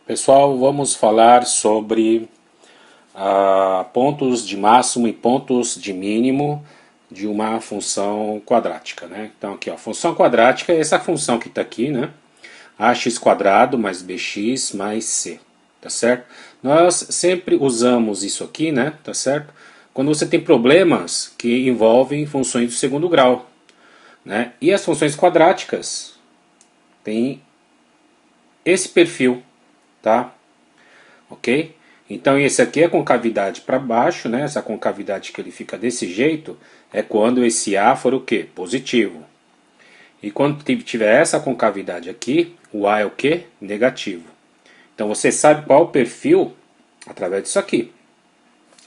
Pessoal, vamos falar sobre pontos de máximo e pontos de mínimo de uma função quadrática, né? Então aqui, ó, função quadrática é essa função que está aqui, né? Ax quadrado mais bx mais c, tá certo? Nós sempre usamos isso aqui, né? Tá certo? Quando você tem problemas que envolvem funções do segundo grau, né? E as funções quadráticas têm esse perfil, tá? Ok? Então esse aqui é a concavidade para baixo, né? Essa concavidade que ele fica desse jeito é quando esse A for o quê? Positivo. E quando tiver essa concavidade aqui, o A é o quê? Negativo. Então você sabe qual é o perfil através disso aqui,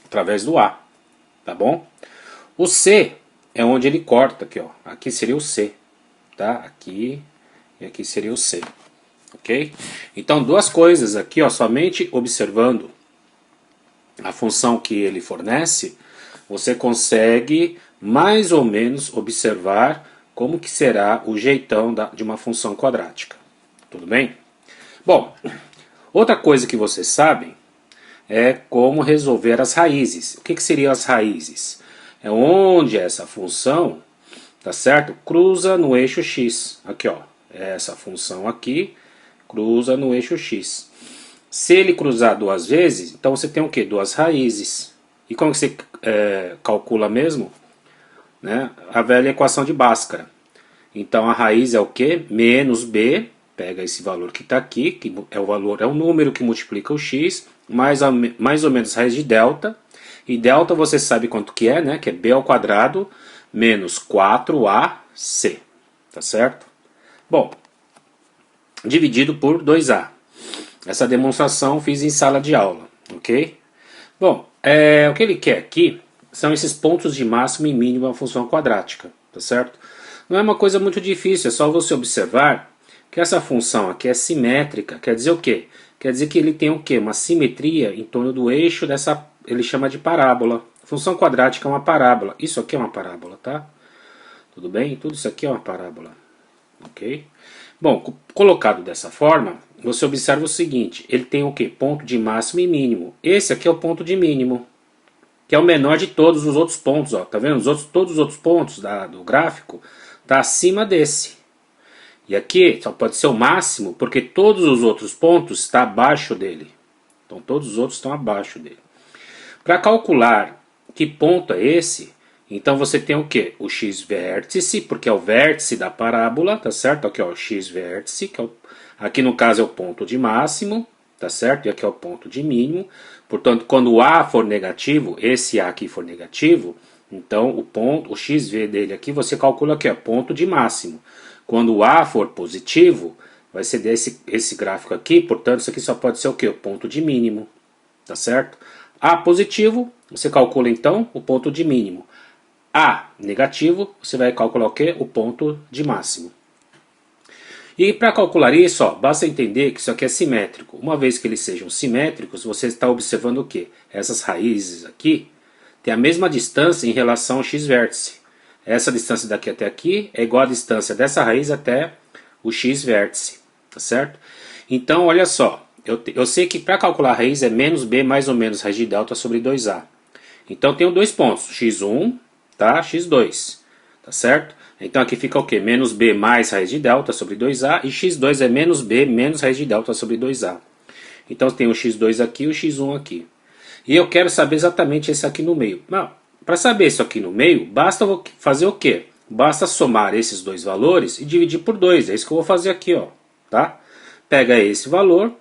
através do A, tá bom? O C é onde ele corta aqui, ó. Aqui seria o C, tá? Aqui e aqui seria o C. Ok? Então duas coisas aqui, ó, somente observando a função que ele fornece, você consegue mais ou menos observar como que será o jeitão de uma função quadrática. Tudo bem? Bom, outra coisa que vocês sabem é como resolver as raízes. O que que seriam as raízes? É onde essa função, tá certo? Cruza no eixo x. Aqui, ó, essa função aqui cruza no eixo x. Se ele cruzar duas vezes, então você tem o quê? Duas raízes. E como que você calcula mesmo? Né? A velha equação de Bhaskara. Então a raiz é o quê? Menos b, pega esse valor que está aqui, que é o número que multiplica o x, mais ou menos raiz de delta. E delta você sabe quanto que é, né? Que é b ao quadrado menos 4ac. Tá certo? Bom, dividido por 2a. Essa demonstração fiz em sala de aula, ok? Bom, o que ele quer aqui são esses pontos de máximo e mínimo da função quadrática, tá certo? Não é uma coisa muito difícil, é só você observar que essa função aqui é simétrica. Quer dizer o quê? Quer dizer que ele tem o quê? Uma simetria em torno do eixo dessa, ele chama de parábola. Função quadrática é uma parábola. Isso aqui é uma parábola, tá? Tudo bem? Tudo isso aqui é uma parábola, ok? Bom, colocado dessa forma, você observa o seguinte, ele tem o que? Ponto de máximo e mínimo. Esse aqui é o ponto de mínimo, que é o menor de todos os outros pontos. Ó. Tá vendo? Todos os outros pontos do gráfico tá acima desse. E aqui só pode ser o máximo, porque todos os outros pontos estão abaixo dele. Então todos os outros estão abaixo dele. Para calcular que ponto é esse, então você tem o que? O x-vértice, porque é o vértice da parábola, tá certo? Aqui ó, o x-vértice, que aqui no caso é o ponto de máximo, tá certo? E aqui é o ponto de mínimo. Portanto, quando o A for negativo, esse A aqui for negativo, então o xv dele aqui você calcula aqui, ó, ponto de máximo. Quando o A for positivo, vai ser esse gráfico aqui, portanto isso aqui só pode ser o que? O ponto de mínimo, tá certo? A positivo, você calcula então o ponto de mínimo. A negativo, você vai calcular o quê? O ponto de máximo. E para calcular isso, ó, basta entender que isso aqui é simétrico. Uma vez que eles sejam simétricos, você está observando o quê? Essas raízes aqui têm a mesma distância em relação ao x-vértice. Essa distância daqui até aqui é igual à distância dessa raiz até o x-vértice, tá certo? Então, olha só, eu sei que para calcular a raiz é menos b mais ou menos raiz de delta sobre 2a. Então, eu tenho dois pontos, x1, tá? x2, tá certo? Então aqui fica o quê? Menos b mais raiz de delta sobre 2a, e x2 é menos b menos raiz de delta sobre 2a. Então tem o x2 aqui e o x1 aqui. E eu quero saber exatamente esse aqui no meio. Para saber isso aqui no meio, basta fazer o quê? Basta somar esses dois valores e dividir por 2. É isso que eu vou fazer aqui, ó, tá? Pega esse valor,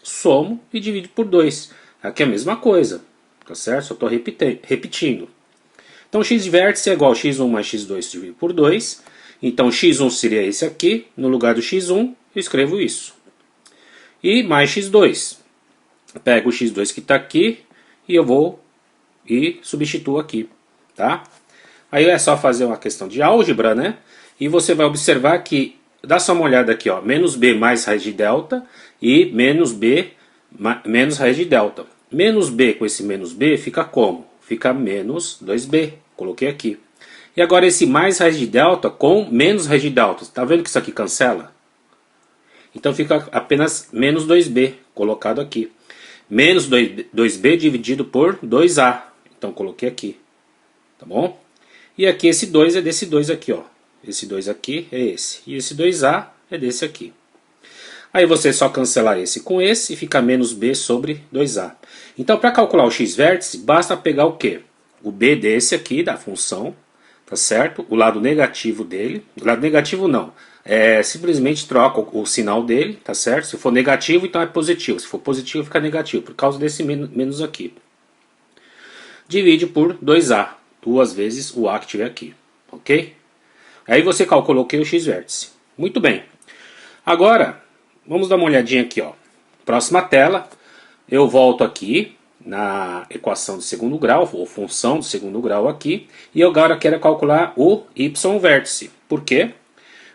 somo e divide por 2. Aqui é a mesma coisa, tá certo? Só estou repetindo. Então x-vértice é igual a x1 mais x2 dividido por 2. Então x1 seria esse aqui. No lugar do x1, eu escrevo isso. E mais x2. Pego o x2 que está aqui e eu vou e substituo aqui. Tá? Aí é só fazer uma questão de álgebra, né? E você vai observar que, dá só uma olhada aqui, ó, menos b mais raiz de delta e menos b menos raiz de delta. Menos b com esse menos b fica como? Fica menos 2b. Coloquei aqui. E agora esse mais raiz de delta com menos raiz de delta. Está vendo que isso aqui cancela? Então fica apenas menos 2b colocado aqui. Menos 2b dividido por 2a. Então coloquei aqui. Tá bom? E aqui esse 2 é desse 2 aqui, ó. Esse 2 aqui é esse. E esse 2a é desse aqui. Aí você só cancelar esse com esse e fica menos b sobre 2a. Então para calcular o x-vértice, basta pegar o quê? O b desse aqui, da função, tá certo? O lado negativo dele. O lado negativo não. Simplesmente troca o sinal dele, tá certo? Se for negativo, então é positivo. Se for positivo, fica negativo, por causa desse menos aqui. Divide por 2a. 2 vezes o a que tiver aqui. Ok? Aí você calculou o que? O x-vértice. Muito bem. Agora, vamos dar uma olhadinha aqui, ó. Próxima tela, eu volto aqui na equação de segundo grau, ou função de segundo grau aqui, e eu agora quero calcular o y-vértice. Por quê?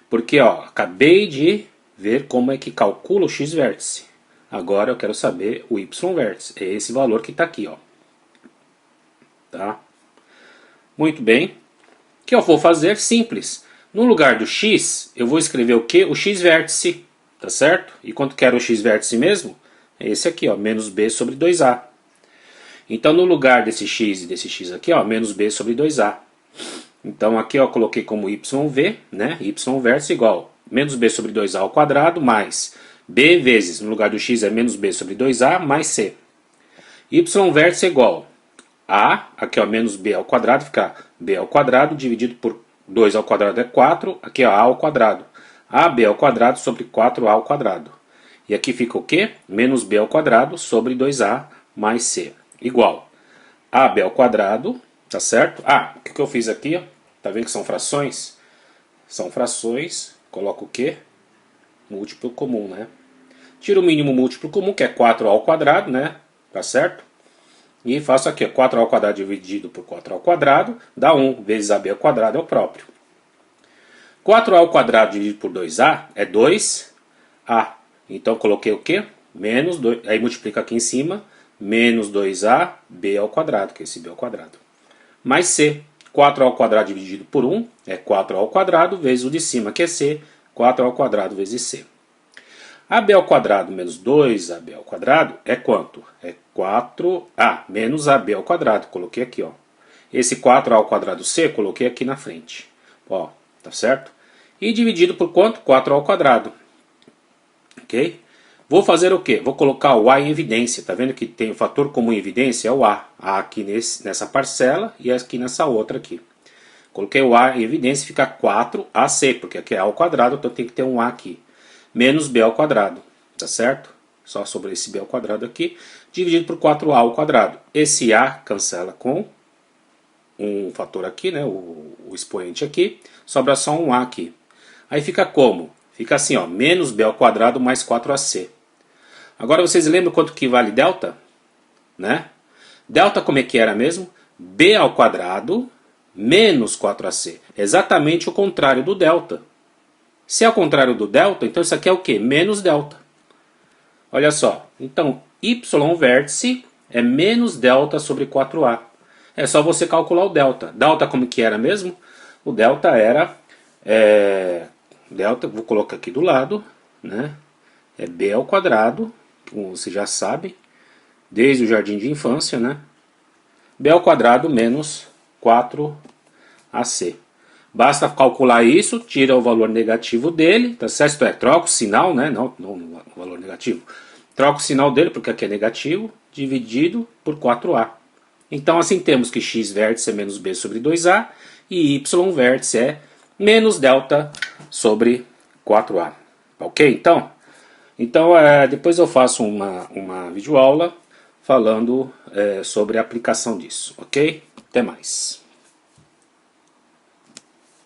Porque, ó, acabei de ver como é que calcula o x-vértice. Agora eu quero saber o y-vértice. É esse valor que está aqui, ó. Tá? Muito bem. O que eu vou fazer? Simples. No lugar do x, eu vou escrever o quê? O x-vértice. Tá certo? E quanto que era o x-vértice mesmo? É esse aqui, ó, menos b sobre 2a. Então, no lugar desse x e desse x aqui, ó, menos b sobre 2a. Então, aqui eu coloquei como yv, né? Y-vértice igual menos b sobre 2a ao quadrado mais b vezes, no lugar do x é menos b sobre 2a mais c. Y-vértice igual a, aqui ó, menos b ao quadrado, fica b ao quadrado dividido por 2 ao quadrado é 4, aqui ó, a ao quadrado. AB ao quadrado sobre 4a ao quadrado. E aqui fica o quê? Menos b ao quadrado sobre 2a mais c. Igual AB ao quadrado, tá certo? O que eu fiz aqui, ó? Tá vendo que são frações? São frações, coloco o quê? Múltiplo comum, né? Tiro o mínimo múltiplo comum, que é 4a ao quadrado, né? Tá certo? E faço aqui, ó, 4a ao quadrado dividido por 4a ao quadrado, dá 1, vezes AB ao quadrado é o próprio. 4a ao quadrado dividido por 2a é 2a. Então coloquei o quê? Menos 2, aí multiplica aqui em cima, menos 2a, b ao quadrado, que é esse b ao quadrado. Mais c, 4a ao quadrado dividido por 1 é 4a ao quadrado, vezes o de cima, que é c, 4a ao quadrado vezes c. AB ao quadrado menos 2ab ao quadrado é quanto? É 4a menos ab ao quadrado, coloquei aqui, ó. Esse 4a ao quadrado c, coloquei aqui na frente. Ó, tá certo? E dividido por quanto? 4a ao quadrado. Ok? Vou fazer o quê? Vou colocar o a em evidência. Tá vendo que tem o fator comum em evidência? É o a. A aqui nessa parcela e aqui nessa outra aqui. Coloquei o a em evidência e fica 4ac, porque aqui é a ao quadrado, então tem que ter um a aqui. Menos b ao quadrado, tá certo? Só sobre esse b ao quadrado aqui, dividido por 4a ao quadrado. Esse a cancela com um fator aqui, né, o expoente aqui, sobra só um a aqui. Aí fica como? Fica assim, ó, menos b ao quadrado mais 4ac. Agora vocês lembram quanto que vale delta? Né? Delta como é que era mesmo? B ao quadrado menos 4ac. Exatamente o contrário do delta. Se é o contrário do delta, então isso aqui é o quê? Menos delta. Olha só. Então, y-vértice é menos delta sobre 4a. É só você calcular o delta. Delta como que era mesmo? O delta era... delta, vou colocar aqui do lado, né? É b ao quadrado, como você já sabe, desde o jardim de infância, né? B ao quadrado menos 4ac. Basta calcular isso, tira o valor negativo dele, tá certo? Isto é, troca o sinal, né? Não o valor negativo. Troca o sinal dele, porque aqui é negativo, dividido por 4a. Então assim temos que x-vértice é menos b sobre 2a e y-vértice é menos delta sobre 4a. Ok? Então depois eu faço uma videoaula falando sobre a aplicação disso. Ok? Até mais.